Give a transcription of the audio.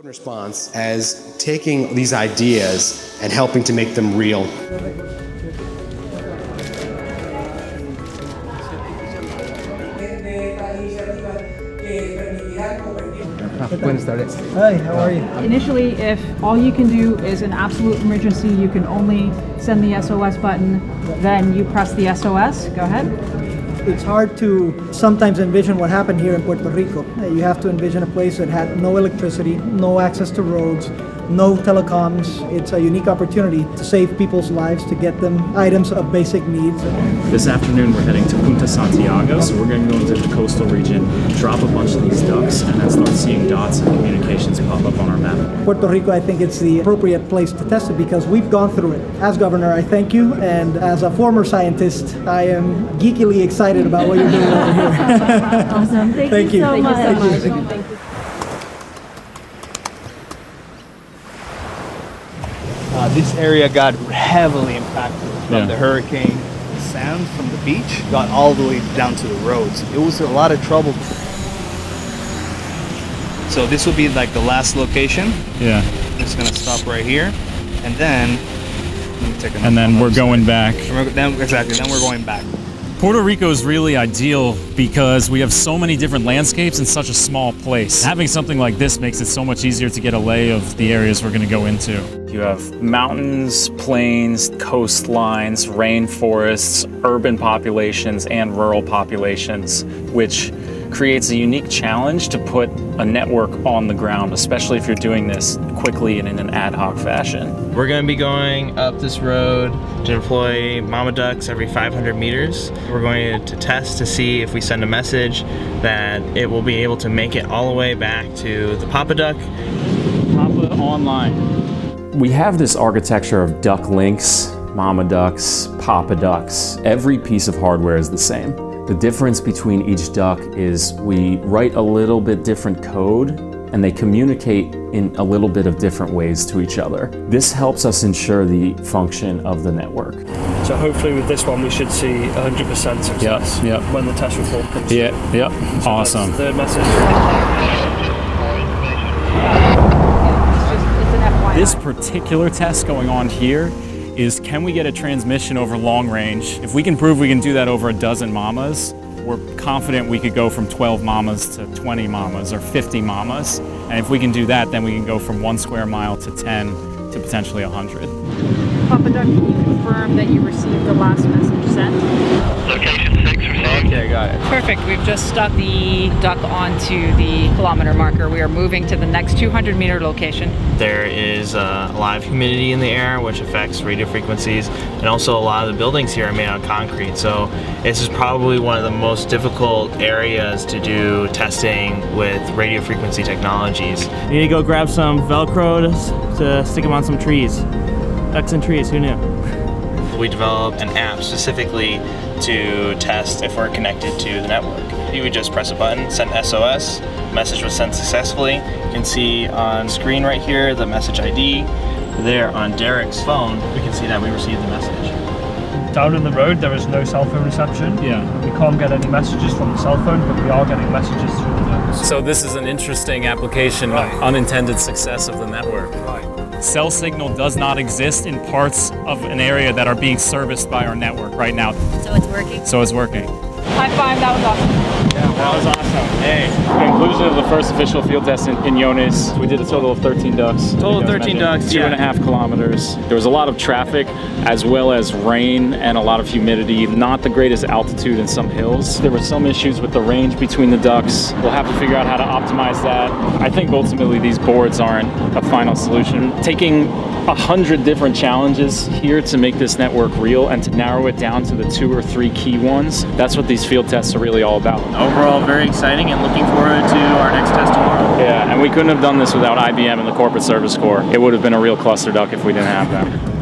Response as taking these ideas and helping to make them real. Hi, how are you? Initially, if all you can do is an absolute emergency, you can only send the SOS button, then you press the SOS. Go ahead. It's hard to sometimes envision what happened here in Puerto Rico. You have to envision a place that had no electricity, no access to roads, no telecoms. It's a unique opportunity to save people's lives, to get them items of basic needs. This afternoon we're heading to Punta Santiago, so we're going to go into the coastal region, drop a bunch of these ducks, and then start seeing dots and communications pop up on our map. Puerto Rico, I think it's the appropriate place to test it because we've gone through it. As governor, I thank you, and as a former scientist, I am geekily excited about what you're doing over here. Awesome. Thank you so much. Thank you. Thank you. This area got heavily impacted from the hurricane. The sand from the beach got all the way down to the roads. It was a lot of trouble. So this will be like the last location. Yeah. It's gonna stop right here, and then let me take another. And then we're going back. Then we're going back. Puerto Rico is really ideal because we have so many different landscapes in such a small place. Having something like this makes it so much easier to get a lay of the areas we're going to go into. You have mountains, plains, coastlines, rainforests, urban populations, and rural populations, which creates a unique challenge to put a network on the ground, especially if you're doing this quickly and in an ad hoc fashion. We're going to be going up this road to deploy mama ducks every 500 meters. We're going to test to see if we send a message that it will be able to make it all the way back to the papa duck. Papa online. We have this architecture of duck links, mama ducks, papa ducks. Every piece of hardware is the same. The difference between each duck is we write a little bit different code and they communicate in a little bit of different ways to each other. This helps us ensure the function of the network. So hopefully with this one we should see 100% success when the test report comes. Yep. So Awesome. Third message. This particular test going on here is, can we get a transmission over long range? If we can prove we can do that over a dozen mamas, we're confident we could go from 12 mamas to 20 mamas or 50 mamas. And if we can do that, then we can go from 1 square mile to 10 to potentially 100. Papa Duck, can you confirm that you received the last message sent? Location 6 received. Okay, got it. Perfect. We've just stuck the duck onto the kilometer marker. We are moving to the next 200-meter location. There is a lot of humidity in the air, which affects radio frequencies, and also a lot of the buildings here are made out of concrete. So this is probably one of the most difficult areas to do testing with radio frequency technologies. You need to go grab some Velcro to stick them on some trees. Ducks and trees, who knew? We developed an app specifically to test if we're connected to the network. You would just press a button, send SOS, message was sent successfully. You can see on screen right here the message ID. There on Derek's phone, we can see that we received the message. Down in the road there is no cell phone reception. We can't get any messages from the cell phone, but we are getting messages through the ducks. So this is an interesting application of unintended success of the network. Cell signal does not exist in parts of an area that are being serviced by our network right now. So it's working? So it's working. High five, that was awesome. Yeah, that was awesome. Hey. Conclusion of the first official field test in Yones. We did a total of 13 ducks. Total of 13 ducks, 2.5 kilometers. There was a lot of traffic as well as rain and a lot of humidity. Not the greatest altitude in some hills. There were some issues with the range between the ducks. We'll have to figure out how to optimize that. I think ultimately these boards aren't a final solution. Taking 100 different challenges here to make this network real and to narrow it down to the 2 or 3 key ones. That's what these field tests are really all about. Overall, very exciting and looking forward to our next test tomorrow. Yeah, and we couldn't have done this without IBM and the Corporate Service Corps. It would have been a real cluster duck if we didn't have them.